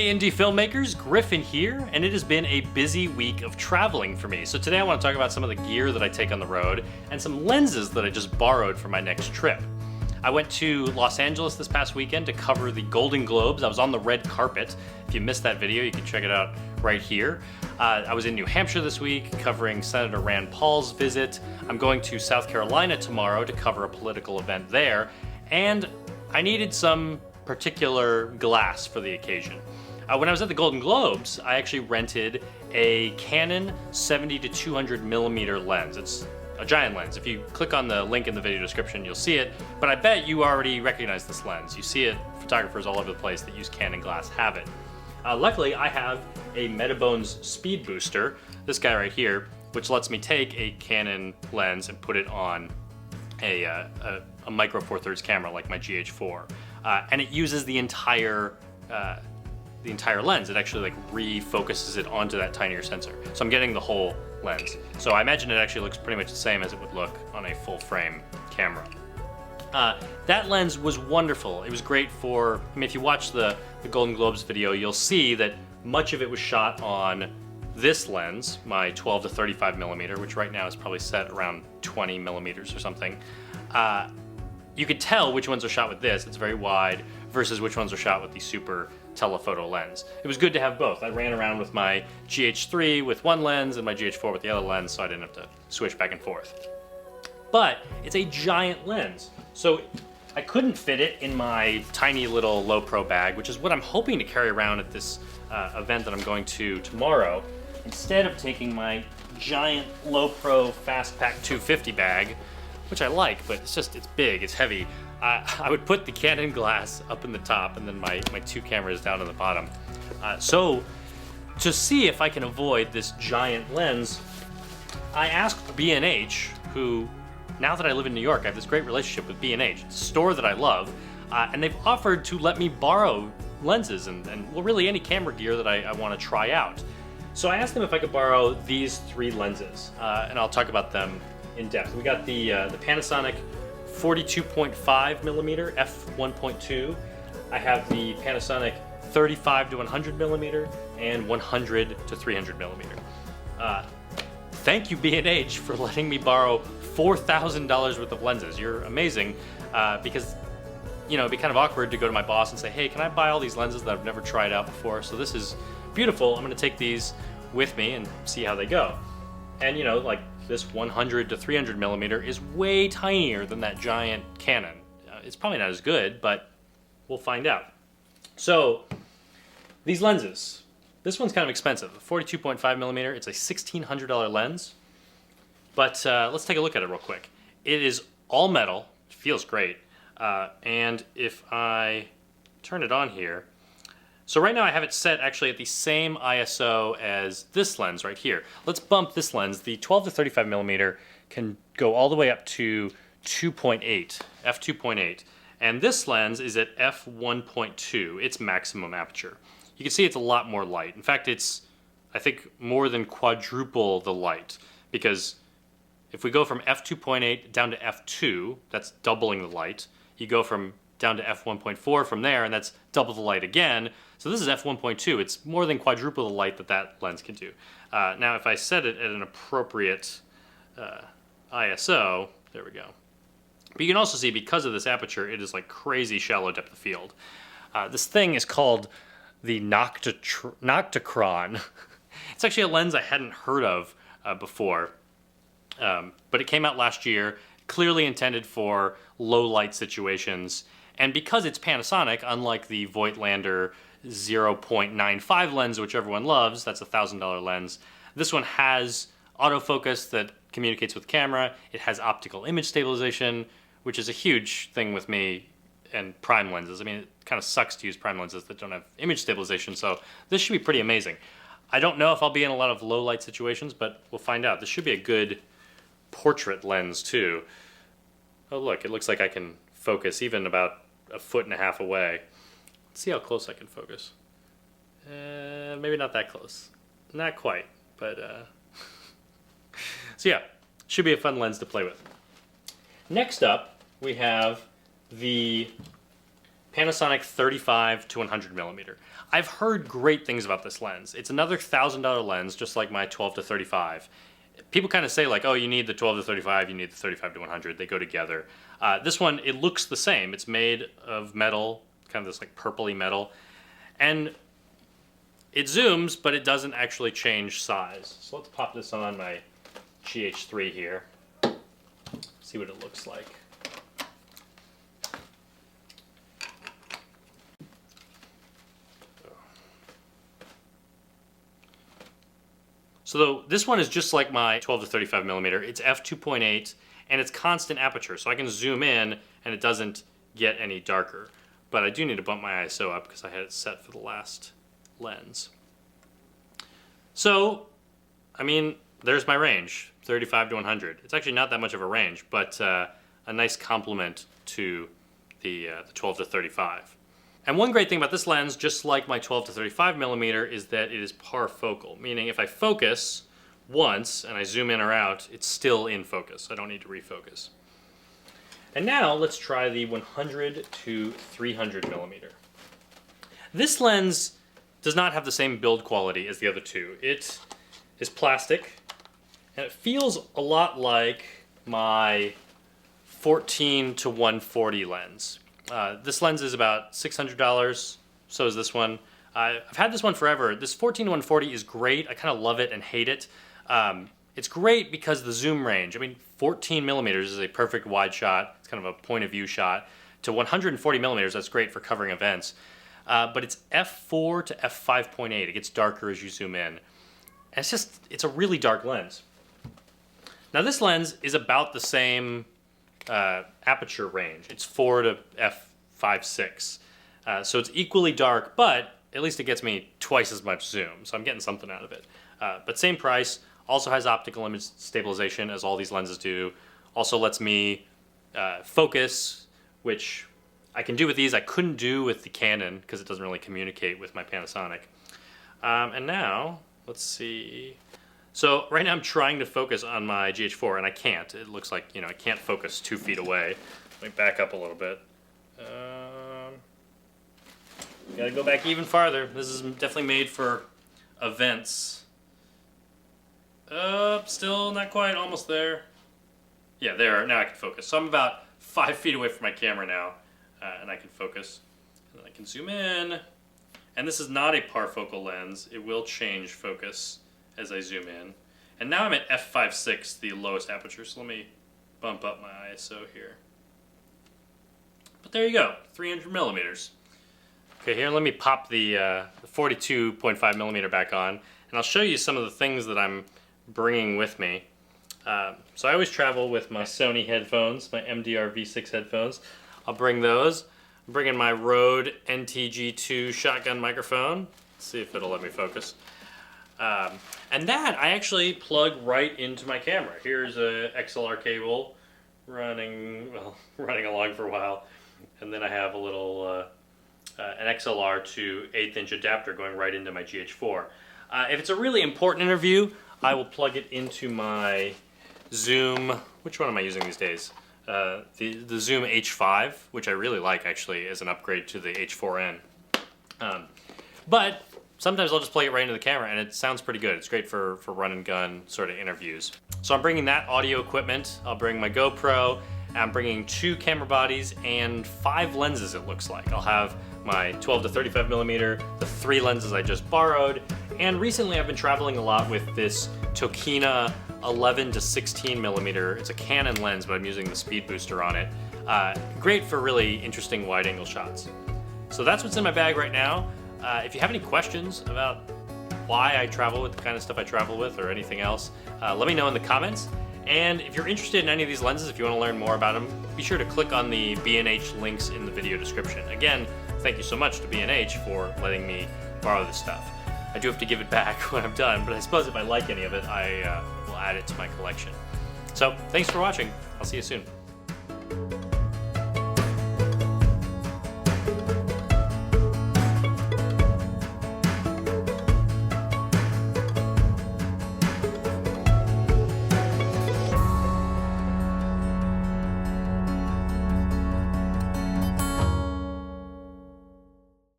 Hey indie filmmakers, Griffin here, and it has been a busy week of traveling for me. So today I want to talk about some of the gear that I take on the road and some lenses that I just borrowed for my next trip. I went to Los Angeles this past weekend to cover the Golden Globes. I was on the red carpet. If you missed that video, you can check it out right here. I was in New Hampshire this week covering Senator Rand Paul's visit. I'm going to South Carolina tomorrow to cover a political event there, and I needed some particular glass for the occasion. When I was at the Golden Globes, I actually rented a Canon 70 to 200 millimeter lens. It's a giant lens. If you click on the link in the video description, you'll see it, but I bet you already recognize this lens. You see it, photographers all over the place that use Canon glass have it. Luckily, I have a Metabones Speedbooster, this guy right here, which lets me take a Canon lens and put it on a Micro Four Thirds camera like my GH4. And it uses the entire lens. It actually like refocuses it onto that tinier sensor. So I'm getting the whole lens. So I imagine it actually looks pretty much the same as it would look on a full frame camera. That lens was wonderful. It was great for, I mean, if you watch the Golden Globes video, you'll see that much of it was shot on this lens, my 12 to 35 millimeter, which right now is probably set around 20 millimeters or something. You could tell which ones are shot with this, it's very wide, versus which ones are shot with the super telephoto lens. It was good to have both. I ran around with my GH3 with one lens and my GH4 with the other lens, so I didn't have to switch back and forth. But it's a giant lens, so I couldn't fit it in my tiny little low pro bag, which is what I'm hoping to carry around at this event that I'm going to tomorrow, instead of taking my giant low pro fast pack 250 bag, which I like, but it's big, it's heavy. I would put the Canon glass up in the top and then my two cameras down in the bottom. So to see if I can avoid this giant lens, I asked B&H, who, now that I live in New York, I have this great relationship with B&H. It's a store that I love, and they've offered to let me borrow lenses and well, really any camera gear that I want to try out. So I asked them if I could borrow these three lenses, and I'll talk about them in depth. We got the Panasonic 42.5 millimeter f1.2. I have the Panasonic 35 to 100 millimeter and 100 to 300 millimeter. Thank you B&H for letting me borrow $4,000 worth of lenses. You're amazing, because you know, it'd be kind of awkward to go to my boss and say, hey, can I buy all these lenses that I've never tried out before? So this is beautiful. I'm gonna take these with me and see how they go. And you know, like this 100 to 300 millimeter is way tinier than that giant Canon. It's probably not as good, but we'll find out. So these lenses, this one's kind of expensive. 42.5 millimeter, it's a $1,600 lens, but let's take a look at it real quick. It is all metal, it feels great, and if I turn it on here, so right now I have it set actually at the same ISO as this lens right here. Let's bump this lens. The 12 to 35 millimeter can go all the way up to 2.8, f2.8. And this lens is at f1.2, its maximum aperture. You can see it's a lot more light. In fact, it's, I think, more than quadruple the light, because if we go from f2.8 down to f2, that's doubling the light. You go from down to f1.4 from there, and that's double the light again. So this is f1.2. It's more than quadruple the light that lens can do. Now, if I set it at an appropriate ISO, there we go. But you can also see, because of this aperture, it is like crazy shallow depth of field. This thing is called the Nocticron. It's actually a lens I hadn't heard of before, but it came out last year, clearly intended for low light situations. And because it's Panasonic, unlike the Voigtlander 0.95 lens, which everyone loves, that's a $1,000 lens, this one has autofocus that communicates with camera. It has optical image stabilization, which is a huge thing with me and prime lenses. I mean, it kind of sucks to use prime lenses that don't have image stabilization, so this should be pretty amazing. I don't know if I'll be in a lot of low light situations, but we'll find out. This should be a good portrait lens too. Oh look, it looks like I can focus even about 1.5 feet away. Let's see how close I can focus. Maybe not that close. Not quite, but so yeah, should be a fun lens to play with. Next up, we have the Panasonic 35 to 100 millimeter. I've heard great things about this lens. It's another $1,000 lens, just like my 12 to 35. People kind of say like, oh, you need the 12 to 35, you need the 35 to 100. They go together. This one, it looks the same. It's made of metal, kind of this like purpley metal. And it zooms, but it doesn't actually change size. So let's pop this on my GH3 here. See what it looks like. So this one is just like my 12 to 35 millimeter. It's f2.8 and it's constant aperture. So I can zoom in and it doesn't get any darker. But I do need to bump my ISO up because I had it set for the last lens. So, I mean, there's my range, 35 to 100. It's actually not that much of a range, but a nice complement to the 12 to 35. And one great thing about this lens, just like my 12 to 35 millimeter, is that it is parfocal, meaning if I focus once and I zoom in or out, it's still in focus. I don't need to refocus. And now let's try the 100 to 300 millimeter. This lens does not have the same build quality as the other two. It is plastic, and it feels a lot like my 14 to 140 lens. This lens is about $600, so is this one. I've had this one forever. This 14 to 140 is great. I kind of love it and hate it. It's great because the zoom range, I mean, 14 millimeters is a perfect wide shot. It's kind of a point of view shot. To 140 millimeters, that's great for covering events. But it's f4 to f5.8. It gets darker as you zoom in. And it's a really dark lens. Now this lens is about the same aperture range. It's 4 to f5.6. So it's equally dark, but at least it gets me twice as much zoom. So I'm getting something out of it. But same price, also has optical image stabilization as all these lenses do. Also lets me focus, which I can do with these. I couldn't do with the Canon because it doesn't really communicate with my Panasonic. And now, let's see. So right now I'm trying to focus on my GH4 and I can't. It looks like, I can't focus 2 feet away. Let me back up a little bit. Gotta go back even farther. This is definitely made for events. Still not quite, almost there. Yeah, there, now I can focus. So I'm about 5 feet away from my camera now, and I can focus. And then I can zoom in. And this is not a parfocal lens. It will change focus as I zoom in. And now I'm at f5.6, the lowest aperture, so let me bump up my ISO here. But there you go, 300 millimeters. Okay, here let me pop the 42.5 millimeter back on, and I'll show you some of the things that I'm bringing with me. So I always travel with my Sony headphones, my MDR V6 headphones. I'll bring those. I'm bringing my Rode NTG2 shotgun microphone. Let's see if it'll let me focus. And that I actually plug right into my camera. Here's a XLR cable running along for a while, and then I have a little an XLR to 1/8 inch adapter going right into my GH4. If it's a really important interview, I will plug it into my Zoom. Which one am I using these days? The Zoom H5, which I really like actually as an upgrade to the H4n. But sometimes I'll just plug it right into the camera and it sounds pretty good. It's great for run and gun sort of interviews. So I'm bringing that audio equipment. I'll bring my GoPro. I'm bringing 2 camera bodies and 5 lenses, it looks like. I'll have my 12 to 35 millimeter, the 3 lenses I just borrowed, and recently I've been traveling a lot with this Tokina 11 to 16 millimeter. It's a Canon lens, but I'm using the Speedbooster on it. Great for really interesting wide angle shots. So that's what's in my bag right now. If you have any questions about why I travel with the kind of stuff I travel with or anything else, let me know in the comments. And if you're interested in any of these lenses, if you want to learn more about them, be sure to click on the B&H links in the video description. Again, thank you so much to B&H for letting me borrow this stuff. I do have to give it back when I'm done, but I suppose if I like any of it, I will add it to my collection. So, thanks for watching. I'll see you soon.